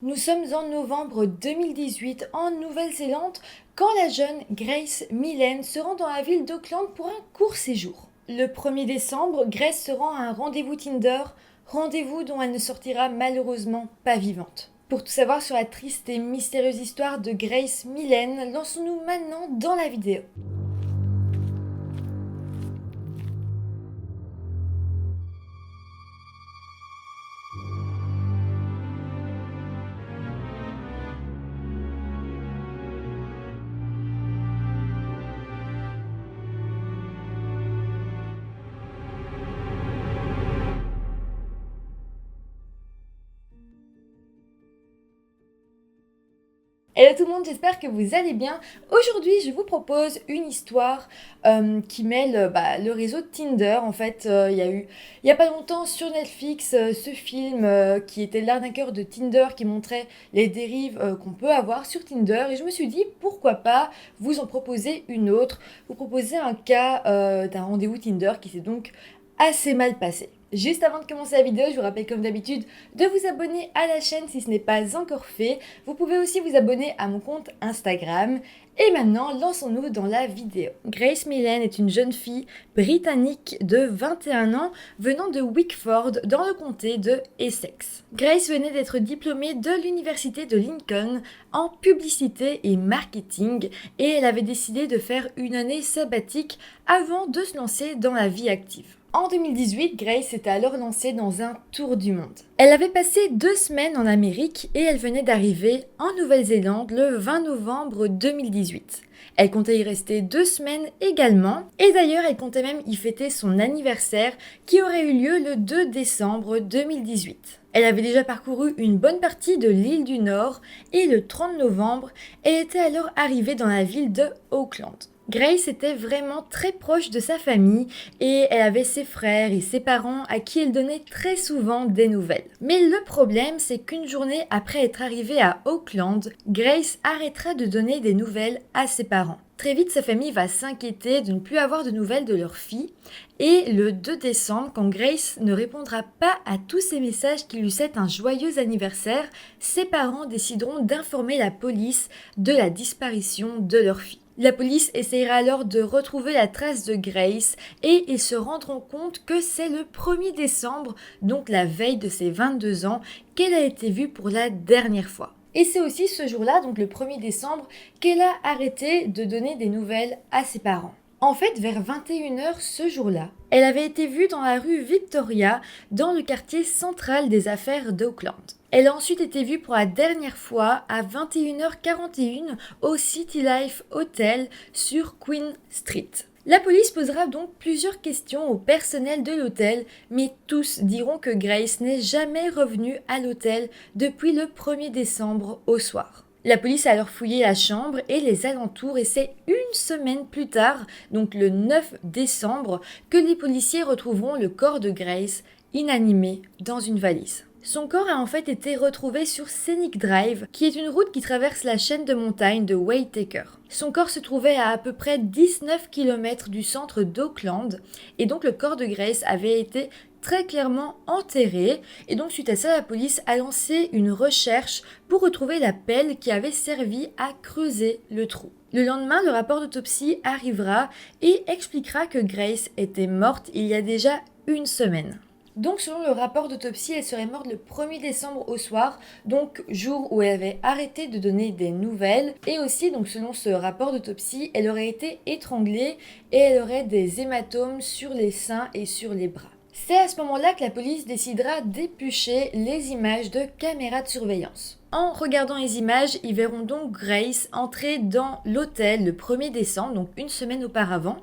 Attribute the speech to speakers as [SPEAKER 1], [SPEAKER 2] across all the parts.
[SPEAKER 1] Nous sommes en novembre 2018 en Nouvelle-Zélande quand la jeune Grace Millen se rend dans la ville d'Auckland pour un court séjour. Le 1er décembre, Grace se rend à un rendez-vous Tinder, rendez-vous dont elle ne sortira malheureusement pas vivante. Pour tout savoir sur la triste et mystérieuse histoire de Grace Millen, lançons-nous maintenant dans la vidéo. Hello tout le monde, j'espère que vous allez bien. Aujourd'hui, je vous propose une histoire qui mêle le réseau Tinder. En fait, il y a eu, il n'y a pas longtemps sur Netflix, ce film qui était l'arnaqueur de Tinder qui montrait les dérives qu'on peut avoir sur Tinder. Et je me suis dit, pourquoi pas vous en proposer une autre, vous proposer un cas d'un rendez-vous Tinder qui s'est donc assez mal passé. Juste avant de commencer la vidéo, je vous rappelle comme d'habitude de vous abonner à la chaîne si ce n'est pas encore fait. Vous pouvez aussi vous abonner à mon compte Instagram. Et maintenant, lançons-nous dans la vidéo. Grace Millen est une jeune fille britannique de 21 ans venant de Wickford dans le comté de Essex. Grace venait d'être diplômée de l'université de Lincoln en publicité et marketing et elle avait décidé de faire une année sabbatique avant de se lancer dans la vie active. En 2018, Grace s'était alors lancée dans un tour du monde. Elle avait passé 2 semaines en Amérique et elle venait d'arriver en Nouvelle-Zélande le 20 novembre 2018. Elle comptait y rester 2 semaines également et d'ailleurs elle comptait même y fêter son anniversaire qui aurait eu lieu le 2 décembre 2018. Elle avait déjà parcouru une bonne partie de l'île du Nord et le 30 novembre, elle était alors arrivée dans la ville de Auckland. Grace était vraiment très proche de sa famille et elle avait ses frères et ses parents à qui elle donnait très souvent des nouvelles. Mais le problème, c'est qu'une journée après être arrivée à Auckland, Grace arrêtera de donner des nouvelles à ses parents. Très vite, sa famille va s'inquiéter de ne plus avoir de nouvelles de leur fille et le 2 décembre, quand Grace ne répondra pas à tous ces messages qui lui souhaitent un joyeux anniversaire, ses parents décideront d'informer la police de la disparition de leur fille. La police essayera alors de retrouver la trace de Grace et ils se rendront compte que c'est le 1er décembre, donc la veille de ses 22 ans, qu'elle a été vue pour la dernière fois. Et c'est aussi ce jour-là, donc le 1er décembre, qu'elle a arrêté de donner des nouvelles à ses parents. En fait, vers 21h ce jour-là, elle avait été vue dans la rue Victoria, dans le quartier central des affaires d'Auckland. Elle a ensuite été vue pour la dernière fois à 21h41 au City Life Hotel sur Queen Street. La police posera donc plusieurs questions au personnel de l'hôtel, mais tous diront que Grace n'est jamais revenue à l'hôtel depuis le 1er décembre au soir. La police a alors fouillé la chambre et les alentours et c'est une semaine plus tard, donc le 9 décembre, que les policiers retrouveront le corps de Grace inanimé dans une valise. Son corps a en fait été retrouvé sur Scenic Drive, qui est une route qui traverse la chaîne de montagnes de Waytaker. Son corps se trouvait à peu près 19 km du centre d'Auckland, et donc le corps de Grace avait été très clairement enterré, et donc suite à ça, la police a lancé une recherche pour retrouver la pelle qui avait servi à creuser le trou. Le lendemain, le rapport d'autopsie arrivera et expliquera que Grace était morte il y a déjà une semaine. Donc selon le rapport d'autopsie, elle serait morte le 1er décembre au soir, donc jour où elle avait arrêté de donner des nouvelles. Et aussi, donc selon ce rapport d'autopsie, elle aurait été étranglée et elle aurait des hématomes sur les seins et sur les bras. C'est à ce moment-là que la police décidera d'éplucher les images de caméras de surveillance. En regardant les images, ils verront donc Grace entrer dans l'hôtel le 1er décembre, donc une semaine auparavant.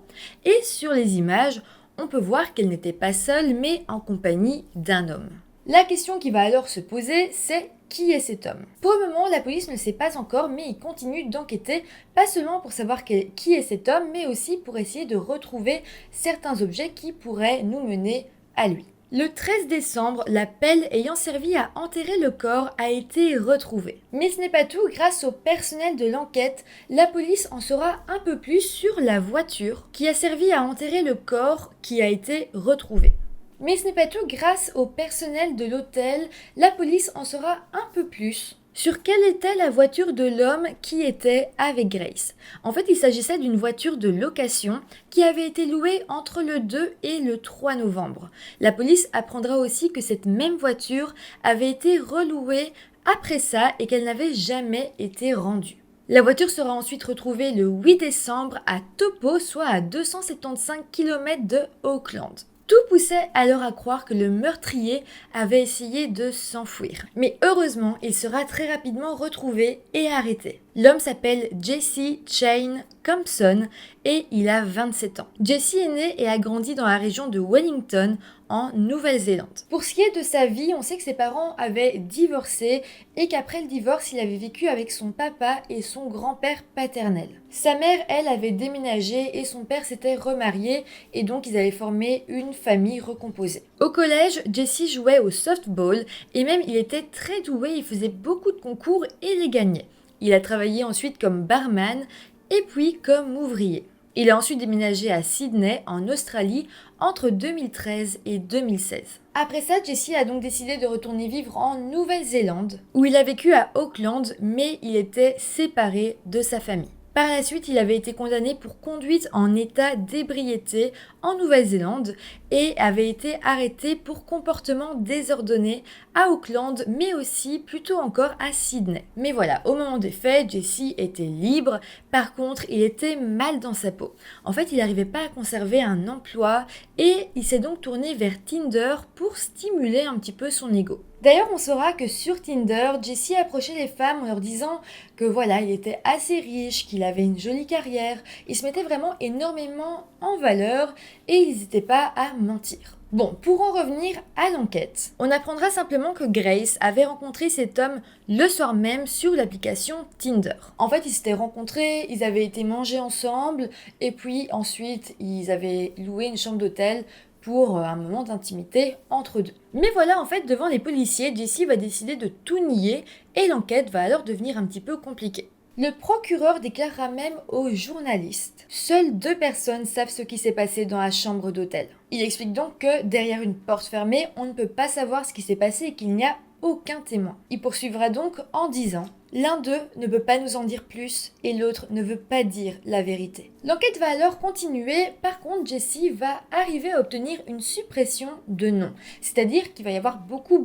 [SPEAKER 1] Et sur les images, on peut voir qu'elle n'était pas seule, mais en compagnie d'un homme. La question qui va alors se poser, c'est qui est cet homme? Pour le moment, la police ne le sait pas encore, mais ils continuent d'enquêter, pas seulement pour savoir qui est cet homme, mais aussi pour essayer de retrouver certains objets qui pourraient nous mener à lui. Le 13 décembre, la pelle ayant servi à enterrer le corps a été retrouvée. Mais ce n'est pas tout, grâce au personnel de l'enquête, la police en saura un peu plus sur la voiture qui a servi à enterrer le corps qui a été retrouvé. Mais ce n'est pas tout, grâce au personnel de l'hôtel, la police en saura un peu plus Sur quelle était la voiture de l'homme qui était avec Grace? En fait, il s'agissait d'une voiture de location qui avait été louée entre le 2 et le 3 novembre. La police apprendra aussi que cette même voiture avait été relouée après ça et qu'elle n'avait jamais été rendue. La voiture sera ensuite retrouvée le 8 décembre à Topo, soit à 275 km de Auckland. Tout poussait alors à croire que le meurtrier avait essayé de s'enfuir. Mais heureusement, il sera très rapidement retrouvé et arrêté. L'homme s'appelle Jesse Chain Compson et il a 27 ans. Jesse est né et a grandi dans la région de Wellington, en Nouvelle-Zélande. Pour ce qui est de sa vie, on sait que ses parents avaient divorcé et qu'après le divorce, il avait vécu avec son papa et son grand-père paternel. Sa mère, elle, avait déménagé et son père s'était remarié et donc ils avaient formé une famille recomposée. Au collège, Jesse jouait au softball et même il était très doué, il faisait beaucoup de concours et les gagnait. Il a travaillé ensuite comme barman et puis comme ouvrier. Il a ensuite déménagé à Sydney, en Australie, entre 2013 et 2016. Après ça, Jesse a donc décidé de retourner vivre en Nouvelle-Zélande, où il a vécu à Auckland, mais il était séparé de sa famille. Par la suite, il avait été condamné pour conduite en état d'ébriété en Nouvelle-Zélande et avait été arrêté pour comportement désordonné à Auckland, mais aussi plutôt encore à Sydney. Mais voilà, au moment des faits, Jesse était libre. Par contre, il était mal dans sa peau. En fait, il n'arrivait pas à conserver un emploi et il s'est donc tourné vers Tinder pour stimuler un petit peu son ego. D'ailleurs, on saura que sur Tinder, Jesse approchait les femmes en leur disant que voilà, il était assez riche, qu'il avait une jolie carrière. Il se mettait vraiment énormément en valeur et il n'hésitait pas à mentir. Bon, pour en revenir à l'enquête, on apprendra simplement que Grace avait rencontré cet homme le soir même sur l'application Tinder. En fait, ils s'étaient rencontrés, ils avaient été manger ensemble et puis ensuite ils avaient loué une chambre d'hôtel pour un moment d'intimité entre deux. Mais voilà, en fait, devant les policiers, Jesse va décider de tout nier et l'enquête va alors devenir un petit peu compliquée. Le procureur déclarera même aux journalistes: seules 2 personnes savent ce qui s'est passé dans la chambre d'hôtel. Il explique donc que derrière une porte fermée, on ne peut pas savoir ce qui s'est passé et qu'il n'y a aucun témoin. Il poursuivra donc en disant: l'un d'eux ne peut pas nous en dire plus et l'autre ne veut pas dire la vérité. L'enquête va alors continuer. Par contre, Jesse va arriver à obtenir une suppression de nom. C'est-à-dire qu'il va y avoir beaucoup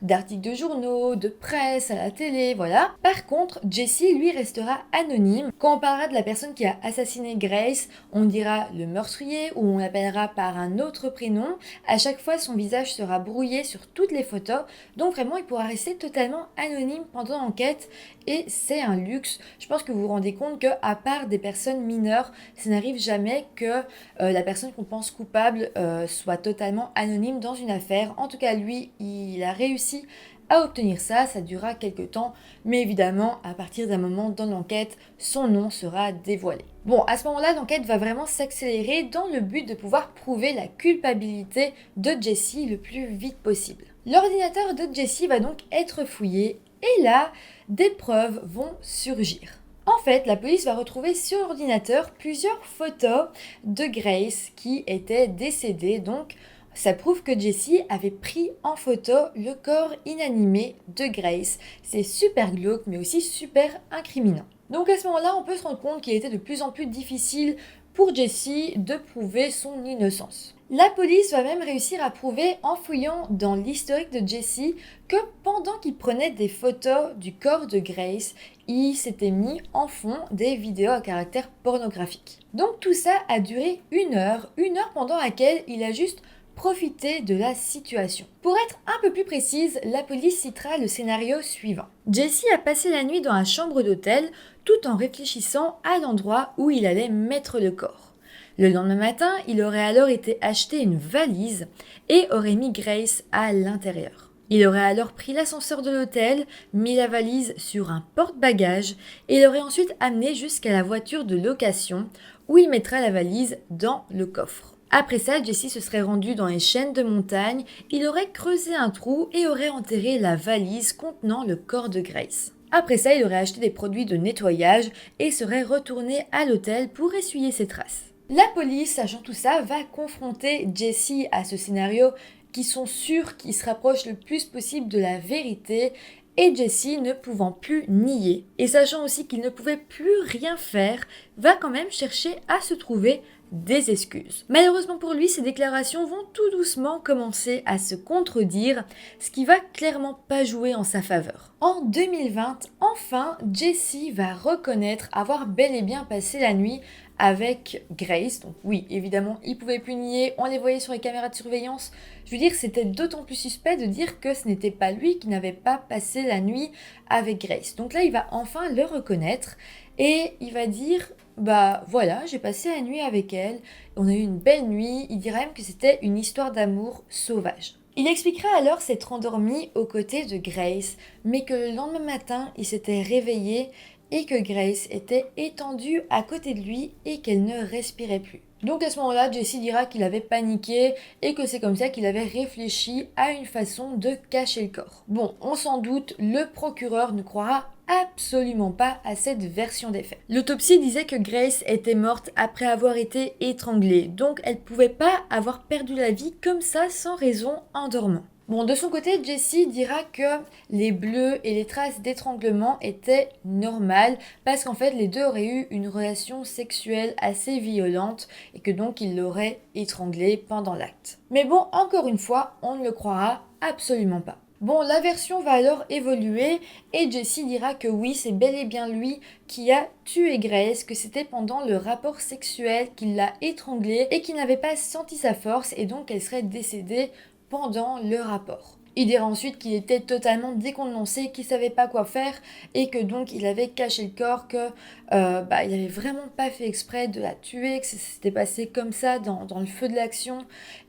[SPEAKER 1] d'articles de journaux, de presse, à la télé, voilà. Par contre, Jesse, lui, restera anonyme. Quand on parlera de la personne qui a assassiné Grace, on dira le meurtrier ou on l'appellera par un autre prénom. À chaque fois, son visage sera brouillé sur toutes les photos. Donc vraiment, il pourra rester totalement anonyme pendant l'enquête. Et c'est un luxe. Je pense que vous vous rendez compte que, à part des personnes mineures, ça n'arrive jamais que la personne qu'on pense coupable soit totalement anonyme dans une affaire. En tout cas, lui, il a réussi à obtenir ça. Ça durera quelques temps, mais évidemment, à partir d'un moment dans l'enquête, son nom sera dévoilé. Bon, à ce moment-là, l'enquête va vraiment s'accélérer dans le but de pouvoir prouver la culpabilité de Jesse le plus vite possible. L'ordinateur de Jesse va donc être fouillé et là, des preuves vont surgir. En fait, la police va retrouver sur l'ordinateur plusieurs photos de Grace qui était décédée. Donc, ça prouve que Jesse avait pris en photo le corps inanimé de Grace. C'est super glauque, mais aussi super incriminant. Donc à ce moment-là, on peut se rendre compte qu'il était de plus en plus difficile pour Jesse de prouver son innocence. La police va même réussir à prouver, en fouillant dans l'historique de Jesse, que pendant qu'il prenait des photos du corps de Grace, il s'était mis en fond des vidéos à caractère pornographique. Donc tout ça a duré une heure pendant laquelle il a juste profité de la situation. Pour être un peu plus précise, la police citera le scénario suivant. Jesse a passé la nuit dans la chambre d'hôtel tout en réfléchissant à l'endroit où il allait mettre le corps. Le lendemain matin, il aurait alors été acheter une valise et aurait mis Grace à l'intérieur. Il aurait alors pris l'ascenseur de l'hôtel, mis la valise sur un porte-bagages et l'aurait ensuite amené jusqu'à la voiture de location où il mettra la valise dans le coffre. Après ça, Jesse se serait rendu dans les chaînes de montagne, il aurait creusé un trou et aurait enterré la valise contenant le corps de Grace. Après ça, il aurait acheté des produits de nettoyage et serait retourné à l'hôtel pour essuyer ses traces. La police, sachant tout ça, va confronter Jesse à ce scénario qui sont sûrs qu'il se rapproche le plus possible de la vérité Et Jesse, ne pouvant plus nier, et sachant aussi qu'il ne pouvait plus rien faire, va quand même chercher à se trouver des excuses. Malheureusement pour lui, ces déclarations vont tout doucement commencer à se contredire, ce qui va clairement pas jouer en sa faveur. En 2020, enfin, Jesse va reconnaître avoir bel et bien passé la nuit avec Grace. Donc oui, évidemment, il pouvait plus nier, on les voyait sur les caméras de surveillance. Je veux dire, c'était d'autant plus suspect de dire que ce n'était pas lui qui n'avait pas passé la nuit avec Grace. Donc là, il va enfin le reconnaître et il va dire bah voilà, j'ai passé la nuit avec elle, on a eu une belle nuit, il dira même que c'était une histoire d'amour sauvage. Il expliquera alors s'être endormi aux côtés de Grace, mais que le lendemain matin, il s'était réveillé et que Grace était étendue à côté de lui et qu'elle ne respirait plus. Donc à ce moment-là, Jesse dira qu'il avait paniqué et que c'est comme ça qu'il avait réfléchi à une façon de cacher le corps. Bon, on s'en doute, le procureur ne croira absolument pas à cette version des faits. L'autopsie disait que Grace était morte après avoir été étranglée, donc elle pouvait pas avoir perdu la vie comme ça sans raison en dormant. Bon, de son côté, Jesse dira que les bleus et les traces d'étranglement étaient normales parce qu'en fait les deux auraient eu une relation sexuelle assez violente et que donc il l'aurait étranglée pendant l'acte. Mais bon, encore une fois, on ne le croira absolument pas. Bon, la version va alors évoluer et Jesse dira que oui, c'est bel et bien lui qui a tué Grace, que c'était pendant le rapport sexuel qu'il l'a étranglée et qu'il n'avait pas senti sa force et donc elle serait décédée pendant le rapport. Il dira ensuite qu'il était totalement décontenancé, qu'il savait pas quoi faire et que donc il avait caché le corps, que il avait vraiment pas fait exprès de la tuer, que ça s'était passé comme ça dans le feu de l'action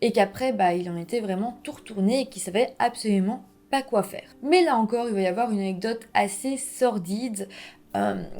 [SPEAKER 1] et qu'après il en était vraiment tout retourné et qu'il savait absolument pas quoi faire. Mais là encore, il va y avoir une anecdote assez sordide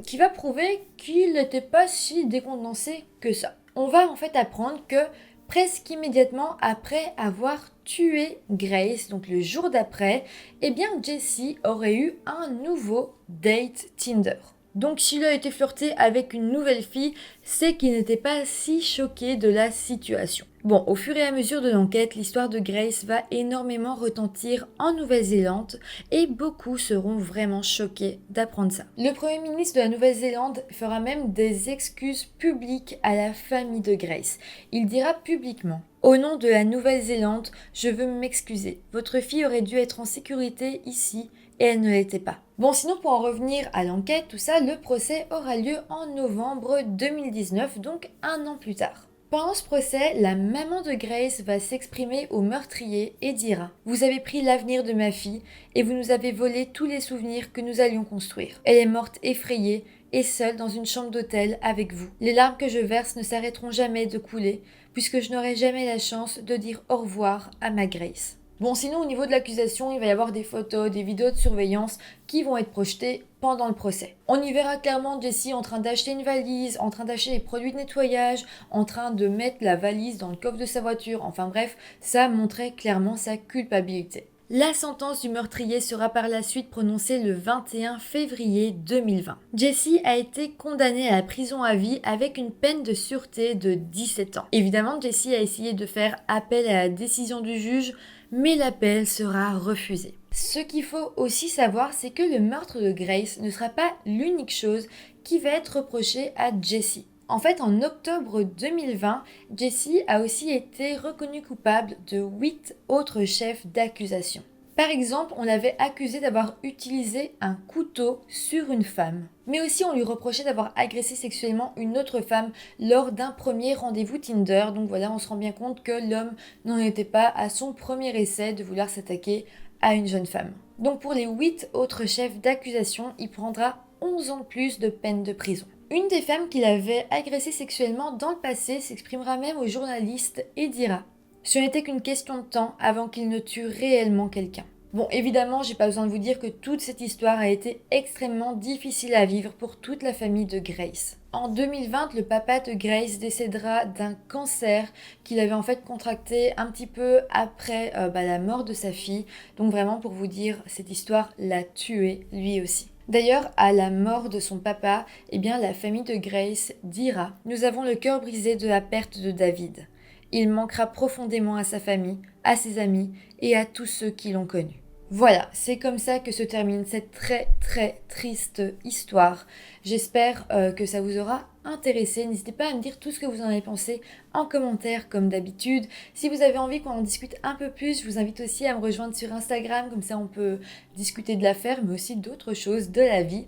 [SPEAKER 1] qui va prouver qu'il n'était pas si décontenancé que ça. On va en fait apprendre que presque immédiatement après avoir tué Grace, donc le jour d'après, eh bien Jesse aurait eu un nouveau date Tinder. Donc s'il a été flirté avec une nouvelle fille, c'est qu'il n'était pas si choqué de la situation. Bon, au fur et à mesure de l'enquête, l'histoire de Grace va énormément retentir en Nouvelle-Zélande et beaucoup seront vraiment choqués d'apprendre ça. Le Premier ministre de la Nouvelle-Zélande fera même des excuses publiques à la famille de Grace. Il dira publiquement: au nom de la Nouvelle-Zélande, je veux m'excuser. Votre fille aurait dû être en sécurité ici et elle ne l'était pas. Bon, sinon pour en revenir à l'enquête, tout ça, le procès aura lieu en novembre 2019, donc un an plus tard. Pendant ce procès, la maman de Grace va s'exprimer au meurtrier et dira: vous avez pris l'avenir de ma fille et vous nous avez volé tous les souvenirs que nous allions construire. Elle est morte effrayée et seule dans une chambre d'hôtel avec vous. Les larmes que je verse ne s'arrêteront jamais de couler puisque je n'aurai jamais la chance de dire au revoir à ma Grace. Bon, sinon au niveau de l'accusation, il va y avoir des photos, des vidéos de surveillance qui vont être projetées pendant le procès. On y verra clairement Jesse en train d'acheter une valise, en train d'acheter des produits de nettoyage, en train de mettre la valise dans le coffre de sa voiture. Enfin bref, ça montrait clairement sa culpabilité. La sentence du meurtrier sera par la suite prononcée le 21 février 2020. Jesse a été condamné à la prison à vie avec une peine de sûreté de 17 ans. Évidemment, Jesse a essayé de faire appel à la décision du juge, mais l'appel sera refusé. Ce qu'il faut aussi savoir, c'est que le meurtre de Grace ne sera pas l'unique chose qui va être reprochée à Jesse. En fait, en octobre 2020, Jesse a aussi été reconnu coupable de 8 autres chefs d'accusation. Par exemple, on l'avait accusé d'avoir utilisé un couteau sur une femme. Mais aussi, on lui reprochait d'avoir agressé sexuellement une autre femme lors d'un premier rendez-vous Tinder. Donc voilà, on se rend bien compte que l'homme n'en était pas à son premier essai de vouloir s'attaquer à une jeune femme. Donc pour les 8 autres chefs d'accusation, il prendra 11 ans de plus de peine de prison. Une des femmes qu'il avait agressée sexuellement dans le passé s'exprimera même au journaliste et dira: ce n'était qu'une question de temps avant qu'il ne tue réellement quelqu'un. Bon, évidemment, j'ai pas besoin de vous dire que toute cette histoire a été extrêmement difficile à vivre pour toute la famille de Grace. En 2020, le papa de Grace décédera d'un cancer qu'il avait en fait contracté un petit peu après la mort de sa fille. Donc vraiment, pour vous dire, cette histoire l'a tué lui aussi. D'ailleurs, à la mort de son papa, la famille de Grace dira: nous avons le cœur brisé de la perte de David. Il manquera profondément à sa famille, à ses amis et à tous ceux qui l'ont connu. Voilà, c'est comme ça que se termine cette très très triste histoire. J'espère que ça vous aura intéressé. N'hésitez pas à me dire tout ce que vous en avez pensé en commentaire comme d'habitude. Si vous avez envie qu'on en discute un peu plus, je vous invite aussi à me rejoindre sur Instagram, comme ça on peut discuter de l'affaire, mais aussi d'autres choses de la vie.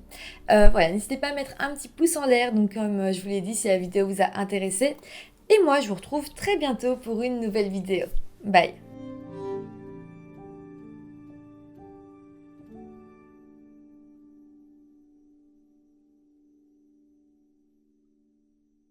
[SPEAKER 1] Voilà, n'hésitez pas à mettre un petit pouce en l'air, donc comme je vous l'ai dit, si la vidéo vous a intéressé. Et moi, je vous retrouve très bientôt pour une nouvelle vidéo. Bye!